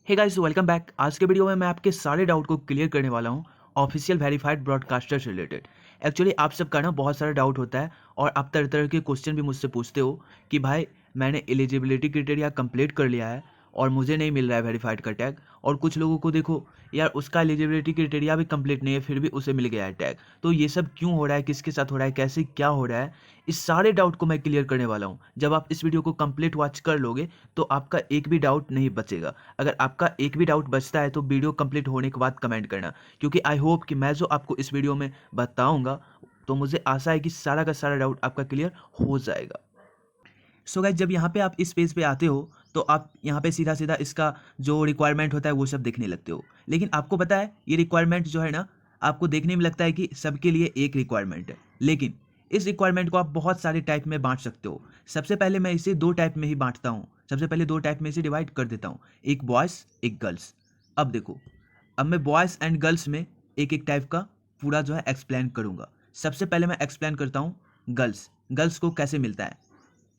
Hey guys, welcome back. आज के video में मैं आपके सारे डाउट को क्लियर करने वाला हूँ ऑफिशियल वेरीफाइड ब्रॉडकास्टर से रिलेटेड। एक्चुअली आप सबका ना बहुत सारा डाउट होता है और आप तरह तरह के क्वेश्चन भी मुझसे पूछते हो कि भाई मैंने एलिजिबिलिटी क्राइटेरिया कंप्लीट कर लिया है और मुझे नहीं मिल रहा है वेरीफाइड का टैग, और कुछ लोगों को देखो यार उसका एलिजिबिलिटी क्राइटेरिया भी कंप्लीट नहीं है फिर भी उसे मिल गया है टैग। तो ये सब क्यों हो रहा है, किसके साथ हो रहा है, कैसे क्या हो रहा है, इस सारे डाउट को मैं क्लियर करने वाला हूँ। जब आप इस वीडियो को कंप्लीट वॉच कर लोगे तो आपका एक भी डाउट नहीं बचेगा। अगर आपका एक भी डाउट बचता है तो वीडियो कंप्लीट होने के बाद कमेंट करना, क्योंकि आई होप कि मैं जो आपको इस वीडियो में बताऊंगा तो मुझे आशा है कि सारा का सारा डाउट आपका क्लियर हो जाएगा। सो गाइस, जब यहाँ पे आप इस पेज पे आते हो तो आप यहाँ पे सीधा सीधा इसका जो रिक्वायरमेंट होता है वो सब देखने लगते हो। लेकिन आपको पता है ये रिक्वायरमेंट जो है ना, आपको देखने में लगता है कि सबके लिए एक रिक्वायरमेंट है, लेकिन इस रिक्वायरमेंट को आप बहुत सारे टाइप में बांट सकते हो। सबसे पहले मैं इसे दो टाइप में ही बांटता हूँ, सबसे पहले दो टाइप में इसे डिवाइड कर देता हूँ, एक बॉयज़ एक गर्ल्स। अब देखो, अब मैं बॉयज़ एंड गर्ल्स में एक एक टाइप का पूरा जो है एक्सप्लेन करूँगा। सबसे पहले मैं एक्सप्लेन करता हूँ गर्ल्स। गर्ल्स को कैसे मिलता है,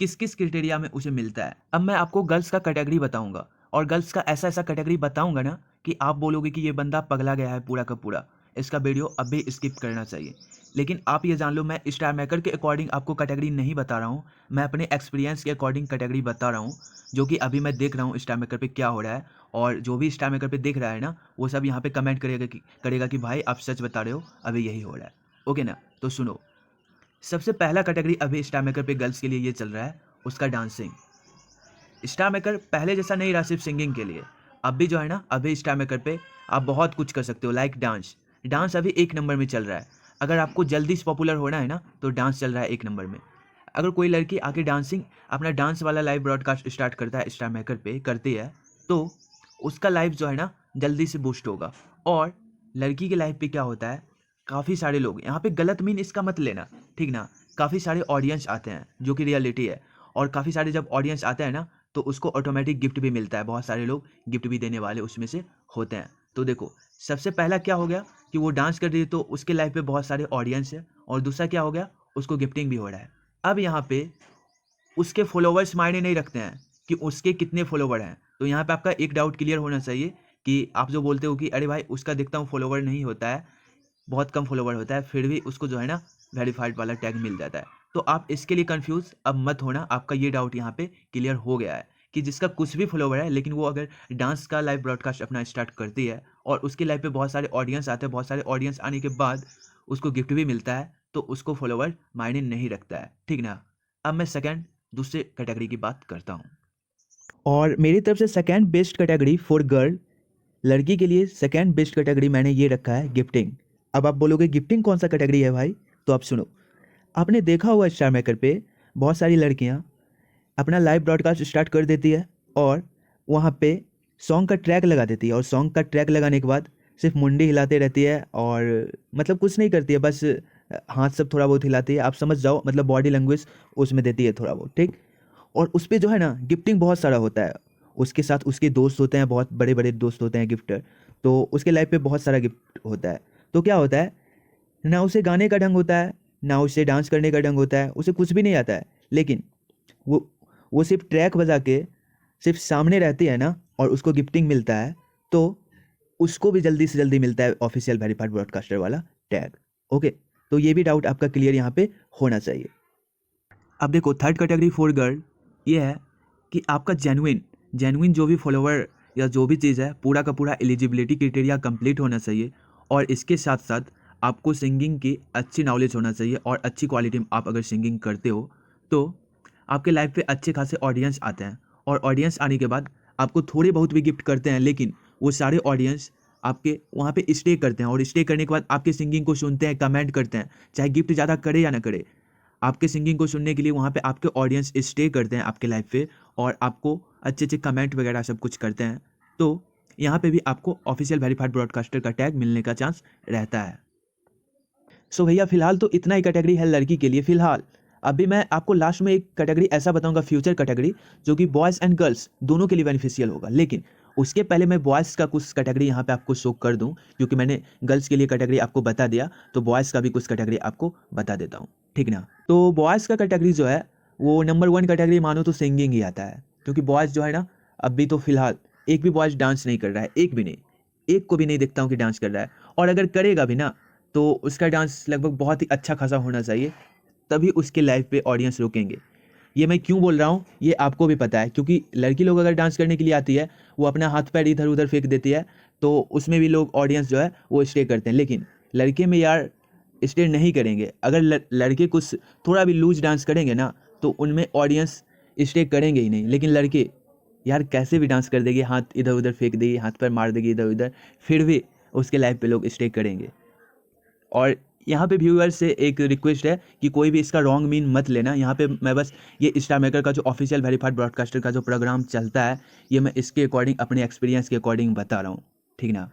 किस किस क्राइटेरिया में उसे मिलता है। अब मैं आपको गर्ल्स का कैटेगरी बताऊंगा और गर्ल्स का ऐसा ऐसा कैटेगरी बताऊंगा ना कि आप बोलोगे कि ये बंदा पगला गया है पूरा का पूरा, इसका वीडियो अभी स्किप करना चाहिए। लेकिन आप ये जान लो, मैं स्टार मेकर के अकॉर्डिंग आपको कैटेगरी नहीं बता रहा हूँ, मैं अपने एक्सपीरियंस के अकॉर्डिंग कैटेगरी बता रहा हूँ, जो कि अभी मैं देख रहा हूँ स्टार मेकर पे क्या हो रहा है। और जो भी स्टार मेकर पे देख रहा है ना, वो सब यहाँ पे कमेंट करेगा कि भाई आप सच बता रहे हो, अभी यही हो रहा है। ओके ना, तो सुनो। सबसे पहला कैटेगरी अभी स्टार मेकर पे गर्ल्स के लिए ये चल रहा है, उसका डांसिंग। स्टार मेकर पहले जैसा नहीं रहा सिर्फ सिंगिंग के लिए, अब भी जो है ना, अभी स्टार मेकर पे आप बहुत कुछ कर सकते हो, लाइक डांस। डांस अभी एक नंबर में चल रहा है। अगर आपको जल्दी से पॉपुलर होना है ना तो डांस चल रहा है एक नंबर में। अगर कोई लड़की आके डांसिंग अपना डांस वाला लाइव ब्रॉडकास्ट स्टार्ट करता है, स्टार मेकर पे करती है, तो उसका लाइव जो है ना जल्दी से बूस्ट होगा। और लड़की के लाइव पे क्या होता है, काफ़ी सारे लोग यहाँ पे, गलत मीन इसका मत लेना, ठीक ना, काफ़ी सारे ऑडियंस आते हैं जो कि रियलिटी है। और काफ़ी सारे जब ऑडियंस आते हैं ना तो उसको ऑटोमेटिक गिफ्ट भी मिलता है, बहुत सारे लोग गिफ्ट भी देने वाले उसमें से होते हैं। तो देखो, सबसे पहला क्या हो गया कि वो डांस कर रही है तो उसके लाइफ पे बहुत सारे ऑडियंस है, और दूसरा क्या हो गया, उसको गिफ्टिंग भी हो रहा है। अब यहाँ पे उसके फॉलोवर्स मायने नहीं रखते हैं कि उसके कितने फॉलोवर हैं। तो यहाँ पे आपका एक डाउट क्लियर होना चाहिए कि आप जो बोलते हो कि अरे भाई उसका देखता हूँ फॉलोवर नहीं होता है, बहुत कम फॉलोवर होता है, फिर भी उसको जो है ना वेरीफाइड वाला टैग मिल जाता है। तो आप इसके लिए कंफ्यूज अब मत होना, आपका ये डाउट यहाँ पे क्लियर हो गया है कि जिसका कुछ भी फॉलोवर है लेकिन वो अगर डांस का लाइव ब्रॉडकास्ट अपना स्टार्ट करती है और उसके लाइव पे बहुत सारे ऑडियंस आते हैं, बहुत सारे ऑडियंस आने के बाद उसको गिफ्ट भी मिलता है, तो उसको फॉलोवर मायने नहीं रखता है, ठीक ना। अब मैं सेकेंड दूसरे कैटेगरी की बात करता हूँ, और मेरी तरफ से second best category for girl, लड़की के लिए सेकेंड बेस्ट कैटेगरी मैंने ये रखा है गिफ्टिंग। अब आप बोलोगे गिफ्टिंग कौन सा कैटेगरी है भाई, तो आप सुनो। आपने देखा होगा स्टार मेकर पे बहुत सारी लड़कियां अपना लाइव ब्रॉडकास्ट स्टार्ट कर देती है और वहाँ पे सॉन्ग का ट्रैक लगा देती है, और सॉन्ग का ट्रैक लगाने के बाद सिर्फ मुंडी हिलाते रहती है और मतलब कुछ नहीं करती है, बस हाथ सब थोड़ा बहुत हिलाती है, आप समझ जाओ, मतलब बॉडी लैंग्वेज उसमें देती है थोड़ा बहुत, ठीक। और उस पर जो है ना गिफ्टिंग बहुत सारा होता है, उसके साथ उसके दोस्त होते हैं, बहुत बड़े बड़े दोस्त होते हैं गिफ्टर, तो उसके लाइफ पे बहुत सारा गिफ्ट होता है। तो क्या होता है, ना उसे गाने का ढंग होता है, ना उसे डांस करने का ढंग होता है, उसे कुछ भी नहीं आता है, लेकिन वो वो सिर्फ ट्रैक बजा के सिर्फ सामने रहती है ना और उसको गिफ्टिंग मिलता है, तो उसको भी जल्दी से जल्दी मिलता है ऑफिशियल वेरीफाइड ब्रॉडकास्टर वाला टैग। ओके, तो ये भी डाउट आपका क्लियर यहाँ पे होना चाहिए। अब देखो, थर्ड कैटेगरी फॉर गर्ल ये है कि आपका जेन्युइन जो भी फॉलोवर या जो भी चीज़ है, पूरा का पूरा एलिजिबिलिटी क्राइटेरिया कंप्लीट होना चाहिए, और इसके साथ साथ आपको सिंगिंग की अच्छी नॉलेज होना चाहिए, और अच्छी क्वालिटी में आप अगर सिंगिंग करते हो तो आपके लाइफ पे अच्छे खासे ऑडियंस आते हैं, और ऑडियंस आने के बाद आपको थोड़े बहुत भी गिफ्ट करते हैं, लेकिन वो सारे ऑडियंस आपके वहाँ पे स्टे करते हैं, और स्टे करने के बाद आपके सिंगिंग को सुनते हैं, कमेंट करते हैं, चाहे गिफ्ट ज़्यादा करे या ना करे, आपके सिंगिंग को सुनने के लिए वहाँ पे आपके ऑडियंस स्टे करते हैं आपके लाइफ पे, और आपको अच्छे अच्छे कमेंट वगैरह सब कुछ करते हैं। तो यहाँ पे भी आपको ऑफिशियल वेरीफाइड ब्रॉडकास्टर का टैग मिलने का चांस रहता है। सो भैया फिलहाल तो इतना ही कैटेगरी है लड़की के लिए फिलहाल। अभी मैं आपको लास्ट में एक कैटेगरी ऐसा बताऊंगा, फ्यूचर कैटेगरी, जो कि बॉयज़ एंड गर्ल्स दोनों के लिए बेनिफिशियल होगा, लेकिन उसके पहले मैं बॉयज़ का कुछ कैटेगरी यहाँ पे आपको शो कर दूँ, क्योंकि मैंने गर्ल्स के लिए कैटेगरी आपको बता दिया, तो बॉयज़ का भी कुछ कैटेगरी आपको बता देता हूँ, ठीक ना। तो बॉयज़ का कैटेगरी जो है वो नंबर 1 कैटेगरी मानो तो सिंगिंग ही आता है, क्योंकि बॉयज़ जो है ना अभी तो फिलहाल एक भी बॉयज़ डांस नहीं कर रहा है, एक भी नहीं, एक को भी नहीं देखता हूँ कि डांस कर रहा है। और अगर करेगा भी ना, तो उसका डांस लगभग बहुत ही अच्छा खासा होना चाहिए, तभी उसके लाइव पे ऑडियंस रुकेंगे। ये मैं क्यों बोल रहा हूँ, ये आपको भी पता है, क्योंकि लड़की लोग अगर डांस करने के लिए आती है, वो अपना हाथ पैर इधर उधर फेंक देती है, तो उसमें भी लोग ऑडियंस जो है वो स्टे करते हैं। लेकिन लड़के में यार स्टे नहीं करेंगे। अगर लड़के कुछ थोड़ा भी लूज डांस करेंगे ना, तो उनमें ऑडियंस स्टे करेंगे ही नहीं। लेकिन लड़के यार कैसे भी डांस कर देगी, हाथ इधर उधर फेंक देगी, हाथ पैर मार देगी इधर उधर, फिर भी उसके लाइव पे लोग स्टे करेंगे। और यहाँ पे व्यूअर से एक रिक्वेस्ट है कि कोई भी इसका रॉन्ग मीन मत लेना। यहाँ पे मैं बस ये स्टार मेकर का जो ऑफिशियल वेरीफाइड ब्रॉडकास्टर का जो प्रोग्राम चलता है, ये मैं इसके अकॉर्डिंग, अपने एक्सपीरियंस के अकॉर्डिंग बता रहा हूँ, ठीक ना।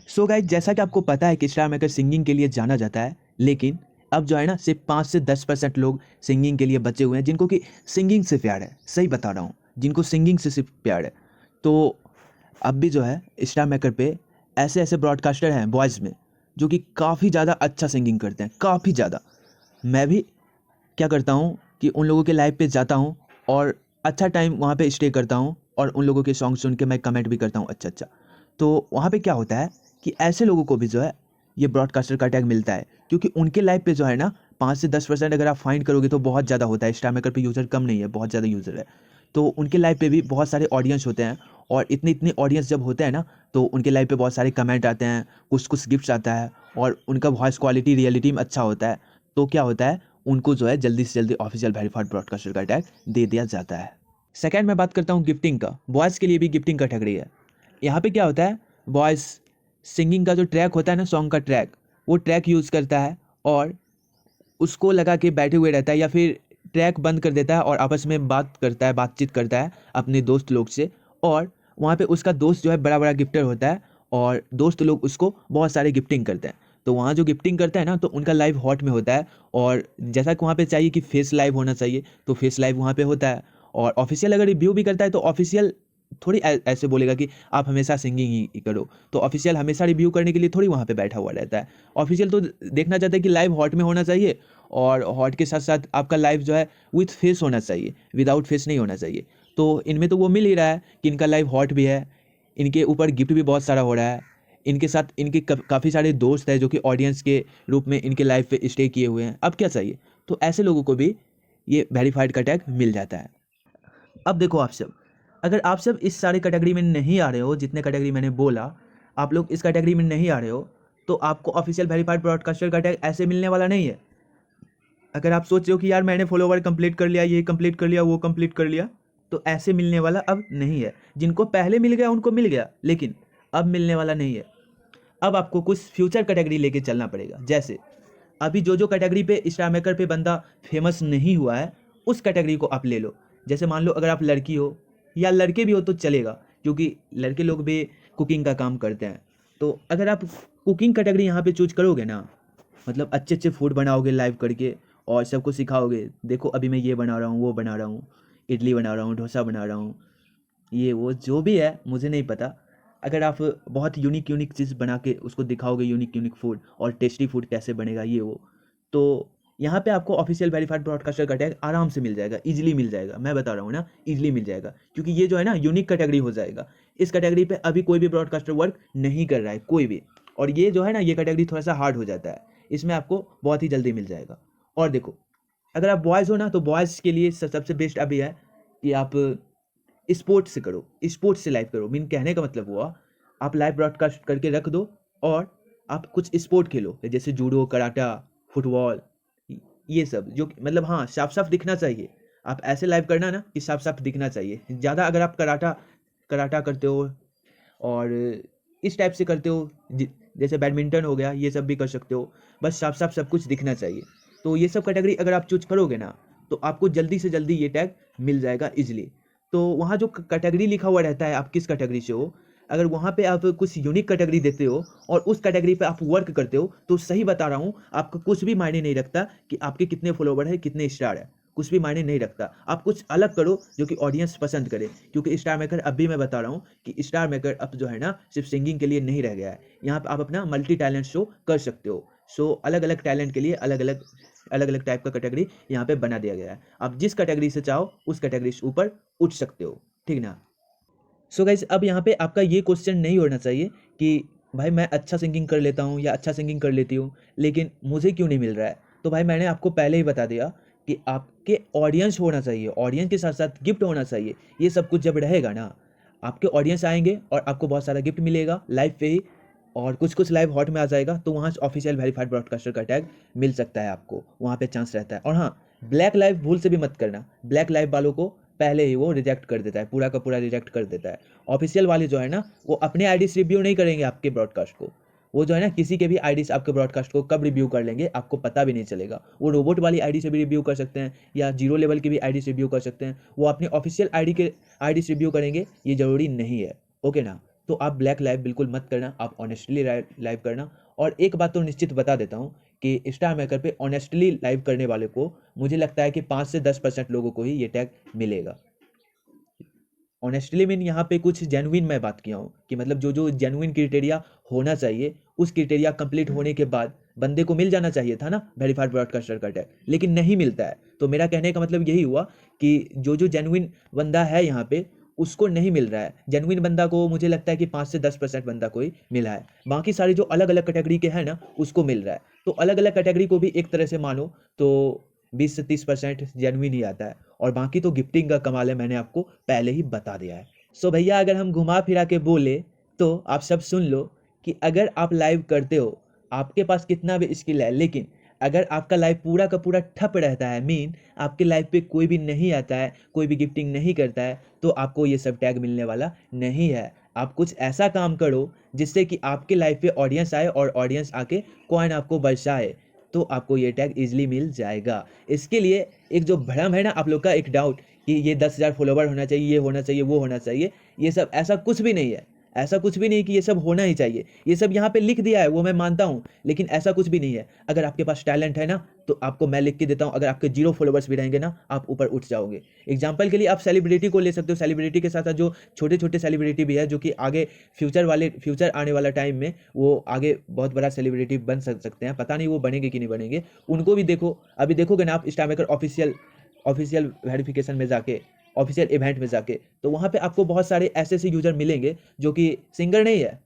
सो गाइस, जैसा कि आपको पता है कि स्टार मेकर सिंगिंग के लिए जाना जाता है, लेकिन अब जो है ना, सिर्फ 5 से 10% लोग सिंगिंग के लिए बचे हुए हैं, जिनको कि सिंगिंग से प्यार है। सही बता रहा हूँ, जिनको सिंगिंग से सिर्फ प्यार है। तो अब भी जो है स्टार मेकर पे ऐसे ऐसे ब्रॉडकास्टर हैं बॉयज़ में, जो कि काफ़ी ज़्यादा अच्छा सिंगिंग करते हैं, काफ़ी ज़्यादा। मैं भी क्या करता हूँ कि उन लोगों के लाइव पे जाता हूँ और अच्छा टाइम वहाँ पे स्टे करता हूँ, और उन लोगों के सॉन्ग सुन के मैं कमेंट भी करता हूँ अच्छा अच्छा। तो वहाँ पे क्या होता है कि ऐसे लोगों को भी जो है ये ब्रॉडकास्टर का टैग मिलता है, क्योंकि उनके लाइव पे जो है ना 5 से 10% अगर आप फाइंड करोगे तो बहुत ज़्यादा होता है। स्टार मेकर पे यूज़र कम नहीं है, बहुत ज़्यादा यूज़र है। तो उनके लाइव पे भी बहुत सारे ऑडियंस होते हैं, और इतने इतने ऑडियंस जब होते हैं ना, तो उनके लाइव पे बहुत सारे कमेंट आते हैं, कुछ कुछ गिफ्ट्स आता है, और उनका वॉइस क्वालिटी रियलिटी में अच्छा होता है। तो क्या होता है, उनको जो है जल्दी से जल्दी ऑफिशियल वेरीफाइड ब्रॉडकास्टर का टैग दे दिया जाता है। सेकंड मैं बात करता हूँ गिफ्टिंग का। बॉयज़ के लिए भी गिफ्टिंग कैटेगरी है। यहाँ पे क्या होता है, बॉयज़ सिंगिंग का जो ट्रैक होता है ना, सॉन्ग का ट्रैक, वो ट्रैक यूज़ करता है और उसको लगा के बैठे हुए रहता है, या फिर ट्रैक बंद कर देता है और आपस में बात करता है, बातचीत करता है अपने दोस्त लोग से। और वहाँ पे उसका दोस्त जो है बड़ा बड़ा गिफ्टर होता है, और दोस्त लोग उसको बहुत सारे गिफ्टिंग करते हैं। तो वहाँ जो गिफ्टिंग करता है ना, तो उनका लाइव हॉट में होता है, और जैसा कि वहाँ पे चाहिए कि फेस लाइव होना चाहिए, तो फेस लाइव वहाँ पे होता है। और ऑफिशियल अगर रिव्यू भी करता है, तो ऑफिशियल थोड़ी ऐसे बोलेगा कि आप हमेशा सिंगिंग ही करो। तो ऑफिशियल हमेशा रिव्यू करने के लिए थोड़ी वहाँ पे बैठा हुआ रहता है। ऑफिशियल तो देखना चाहता है कि लाइव हॉट में होना चाहिए, और हॉट के साथ साथ आपका लाइव जो है विथ फेस होना चाहिए, विदाउट फेस नहीं होना चाहिए। तो इनमें तो वो मिल ही रहा है कि इनका लाइव हॉट भी है, इनके ऊपर गिफ्ट भी बहुत सारा हो रहा है, इनके साथ इनके काफ़ी सारे दोस्त हैं जो कि ऑडियंस के रूप में इनके लाइव पे स्टे किए हुए हैं। अब क्या चाहिए, तो ऐसे लोगों को भी ये वेरीफाइड का टैग मिल जाता है। अब देखो आप सब, अगर आप सब इस सारे कैटेगरी में नहीं आ रहे हो, जितने कैटेगरी मैंने बोला, आप लोग इस कैटेगरी में नहीं आ रहे हो, तो आपको ऑफिशियल वेरीफाइड ब्रॉडकास्टर का टैग ऐसे मिलने वाला नहीं है। अगर आप सोच रहे हो कि यार मैंने फॉलोवर कंप्लीट कर लिया, ये कंप्लीट कर लिया, वो कंप्लीट कर लिया, तो ऐसे मिलने वाला अब नहीं है। जिनको पहले मिल गया उनको मिल गया, लेकिन अब मिलने वाला नहीं है। अब आपको कुछ फ्यूचर कैटेगरी लेके चलना पड़ेगा। जैसे अभी जो कैटेगरी पे स्टार मेकर पे बंदा फेमस नहीं हुआ है, उस कैटेगरी को आप ले लो। जैसे मान लो अगर आप लड़की हो या लड़के भी हो तो चलेगा, क्योंकि लड़के लोग भी कुकिंग का काम करते हैं। तो अगर आप कुकिंग कैटेगरी यहाँ पे चूज करोगे ना, मतलब अच्छे अच्छे फूड बनाओगे लाइव करके, और सबको सिखाओगे, देखो अभी मैं ये बना रहा हूँ, वो बना रहा हूँ, इडली बना रहा हूँ, डोसा बना रहा हूँ, ये वो जो भी है मुझे नहीं पता। अगर आप बहुत यूनिक यूनिक चीज़ बना के उसको दिखाओगे, यूनिक यूनिक फूड और टेस्टी फूड कैसे बनेगा ये वो, तो यहाँ पे आपको ऑफिशियल वेरीफाइड ब्रॉडकास्टर का टैग आराम से मिल जाएगा, इजीली मिल जाएगा। मैं बता रहा हूँ ना, इजीली मिल जाएगा, क्योंकि ये जो है ना यूनिक कैटेगरी हो जाएगा। इस कैटेगरी पे अभी कोई भी ब्रॉडकास्टर वर्क नहीं कर रहा है, कोई भी। और ये जो है ना, ये कैटेगरी थोड़ा सा हार्ड हो जाता है, इसमें आपको बहुत ही जल्दी मिल जाएगा। और देखो, अगर आप बॉयज़ हो ना, तो बॉयज़ के लिए सबसे बेस्ट अभी है कि आप स्पोर्ट्स से करो, स्पोर्ट्स से लाइव करो। मीन कहने का मतलब हुआ, आप लाइव ब्रॉडकास्ट करके रख दो, और आप कुछ स्पोर्ट खेलो, जैसे जूडो, कराटा, फुटबॉल, ये सब, जो मतलब हाँ साफ साफ दिखना चाहिए। आप ऐसे लाइव करना ना कि साफ साफ दिखना चाहिए। ज़्यादा अगर आप कराटा कराटा करते हो और इस टाइप से करते हो, जैसे बैडमिंटन हो गया, ये सब भी कर सकते हो, बस साफ साफ सब कुछ दिखना चाहिए। तो ये सब कैटेगरी अगर आप चूज करोगे ना, तो आपको जल्दी से जल्दी ये टैग मिल जाएगा इजीली। तो वहाँ जो कैटेगरी लिखा हुआ रहता है, आप किस कैटेगरी से हो, अगर वहाँ पे आप कुछ यूनिक कैटेगरी देते हो और उस कैटेगरी पे आप वर्क करते हो, तो सही बता रहा हूँ, आपका कुछ भी मायने नहीं रखता कि आपके कितने फॉलोवर है, कितने स्टार है, कुछ भी मायने नहीं रखता। आप कुछ अलग करो जो कि ऑडियंस पसंद करे, क्योंकि स्टार मेकर अब भी मैं बता रहा हूँ कि स्टार मेकर अब जो है ना, सिर्फ सिंगिंग के लिए नहीं रह गया है। यहाँ पे आप अपना मल्टी टैलेंट शो कर सकते हो। सो अलग अलग टैलेंट के लिए अलग अलग टाइप का कैटेगरी यहाँ पे बना दिया गया है। आप जिस कैटेगरी से चाहो उस कैटेगरी से ऊपर उठ सकते हो, ठीक ना। सो गाइज अब यहाँ पे आपका ये क्वेश्चन नहीं होना चाहिए कि भाई मैं अच्छा सिंगिंग कर लेता हूँ या अच्छा सिंगिंग कर लेती हूँ लेकिन मुझे क्यों नहीं मिल रहा है। तो भाई मैंने आपको पहले ही बता दिया कि आपके ऑडियंस होना चाहिए, ऑडियंस के साथ साथ गिफ्ट होना चाहिए। ये सब कुछ जब रहेगा ना, आपके ऑडियंस आएंगे और आपको बहुत सारा गिफ्ट मिलेगा लाइव पे ही, और कुछ कुछ लाइव हॉट में आ जाएगा तो वहाँ ऑफिशियल वेरीफाइड ब्रॉडकास्टर का टैग मिल सकता है आपको, वहाँ पे चांस रहता है। और हाँ, ब्लैक लाइव भूल से भी मत करना, ब्लैक लाइव वालों को पहले ही वो रिजेक्ट कर देता है, पूरा का पूरा रिजेक्ट कर देता है। ऑफिशियल वाले जो है ना, वो अपने आईडी से रिव्यू नहीं करेंगे आपके ब्रॉडकास्ट को, वो जो है ना किसी के भी आईडी से आपके ब्रॉडकास्ट को कब रिव्यू कर लेंगे आपको पता भी नहीं चलेगा। वो रोबोट वाली आईडी से भी रिव्यू कर सकते हैं या जीरो लेवल की भी आईडी से रिव्यू कर सकते हैं, वो अपनी ऑफिशियल आईडी से रिव्यू करेंगे ये जरूरी नहीं है। ओके ना, तो आप ब्लैक लाइव बिल्कुल मत करना, आप ऑनेस्टली लाइव करना। और एक बात तो निश्चित बता देता हूँ कि स्टार मेकर पे ऑनेस्टली लाइव करने वाले को मुझे लगता है कि 5 से 10% लोगों को ही ये टैग मिलेगा। ऑनेस्टली मीन यहाँ पे कुछ जेन्युइन मैं बात किया हूँ कि मतलब जो जो जेन्युइन क्राइटेरिया होना चाहिए, उस क्राइटेरिया कंप्लीट होने के बाद बंदे को मिल जाना चाहिए था ना वेरीफाइड ब्रॉडकास्टर का टैग, लेकिन नहीं मिलता है। तो मेरा कहने का मतलब यही हुआ कि जो जो जेन्युइन बंदा है यहाँ पे उसको नहीं मिल रहा है। जेन्युइन बंदा को मुझे लगता है कि 5 से 10% बंदा को ही मिला है, बाकी सारे जो अलग अलग कैटेगरी के हैं ना उसको मिल रहा है। तो अलग अलग कैटेगरी को भी एक तरह से मानो तो 20 से 30% जेन्युइन ही आता है, और बाकी तो गिफ्टिंग का कमाल है, मैंने आपको पहले ही बता दिया है। सो भैया अगर हम घुमा फिरा के बोले तो आप सब सुन लो कि अगर आप लाइव करते हो, आपके पास कितना भी स्किल है, लेकिन अगर आपका लाइव पूरा का पूरा ठप रहता है, मीन आपके लाइव पे कोई भी नहीं आता है, कोई भी गिफ्टिंग नहीं करता है, तो आपको ये सब टैग मिलने वाला नहीं है। आप कुछ ऐसा काम करो जिससे कि आपके लाइव पे ऑडियंस आए और ऑडियंस आके कॉइन आपको बरसाए, तो आपको ये टैग इजीली मिल जाएगा। इसके लिए एक जो भ्रम है ना आप लोग का, एक डाउट कि ये 10,000 फॉलोवर होना चाहिए, ये होना चाहिए, वो होना चाहिए, ये सब ऐसा कुछ भी नहीं है। ऐसा कुछ भी नहीं कि ये सब होना ही चाहिए। ये सब यहाँ पे लिख दिया है वो मैं मानता हूँ, लेकिन ऐसा कुछ भी नहीं है। अगर आपके पास टैलेंट है ना तो आपको मैं लिख के देता हूँ, अगर आपके 0 फॉलोवर्स भी रहेंगे ना आप ऊपर उठ जाओगे। एग्जाम्पल के लिए आप सेलिब्रिटी को ले सकते हो, सेलिब्रिटी के साथ साथ जो छोटे छोटे सेलिब्रिटी भी है जो कि आगे फ्यूचर आने वाला टाइम में वो आगे बहुत बड़ा सेलिब्रिटी बन सकते हैं, पता नहीं वो बनेंगे कि नहीं बनेंगे, उनको भी देखो। अभी देखोगे ना आप स्टार मेकर ऑफिशियल वेरिफिकेशन में जाके, ऑफिशियल इवेंट में जाके, तो वहाँ पे आपको बहुत सारे ऐसे ऐसे यूजर मिलेंगे जो कि सिंगर नहीं है,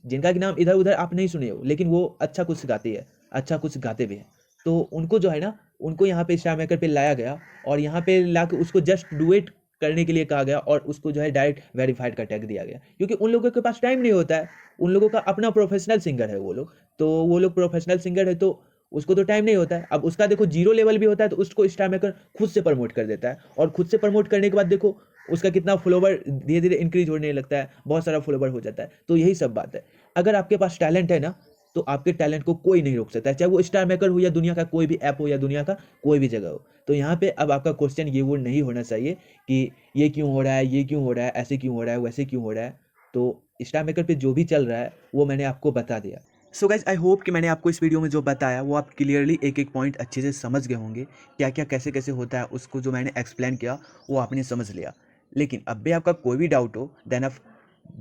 जिनका कि नाम इधर उधर आप नहीं सुने हो, लेकिन वो अच्छा कुछ गाती है, अच्छा कुछ गाते भी हैं। तो उनको जो है ना, उनको यहाँ पे स्टार मेकर पे लाया गया और यहाँ पे ला के उसको जस्ट डुएट करने के लिए कहा गया और उसको जो है डायरेक्ट वेरीफाइड का टैग दिया गया, क्योंकि उन लोगों के पास टाइम नहीं होता है। उन लोगों का अपना प्रोफेशनल सिंगर है वो लोग, तो वो लोग प्रोफेशनल सिंगर है तो उसको तो टाइम नहीं होता है। अब उसका देखो 0 लेवल भी होता है तो उसको स्टार मेकर खुद से प्रमोट कर देता है, और खुद से प्रमोट करने के बाद देखो उसका कितना फॉलोवर धीरे धीरे इंक्रीज होने लगता है, बहुत सारा फॉलोवर हो जाता है। तो यही सब बात है, अगर आपके पास टैलेंट है ना तो आपके टैलेंट को कोई नहीं रोक सकता है, चाहे वो स्टार मेकर हो या दुनिया का कोई भी ऐप हो या दुनिया का कोई भी जगह हो। तो यहाँ पे अब आपका क्वेश्चन ये वो नहीं होना चाहिए कि ये क्यों हो रहा है, ये क्यों हो रहा है, ऐसे क्यों हो रहा है, वैसे क्यों हो रहा है। तो स्टार मेकर पे जो भी चल रहा है वो मैंने आपको बता दिया। सो गाइज आई होप कि मैंने आपको इस वीडियो में जो बताया वो आप क्लियरली एक एक पॉइंट अच्छे से समझ गए होंगे, क्या क्या कैसे कैसे होता है उसको जो मैंने एक्सप्लेन किया वो आपने समझ लिया। लेकिन अब भी आपका कोई भी डाउट हो देन आप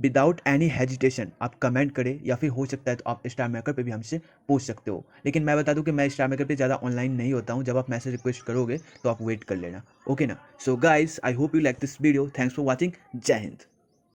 विदाउट एनी हेजिटेशन आप कमेंट करें, या फिर हो सकता है तो आप स्टार मेकर पे भी हमसे पूछ सकते हो। लेकिन मैं बता दूं कि मैं स्टार मेकर पे ज़्यादा ऑनलाइन नहीं होता हूं, जब आप मैसेज रिक्वेस्ट करोगे तो आप वेट कर लेना। ओके ना, so guys I hope you like this video, thanks for watching, जय हिंद।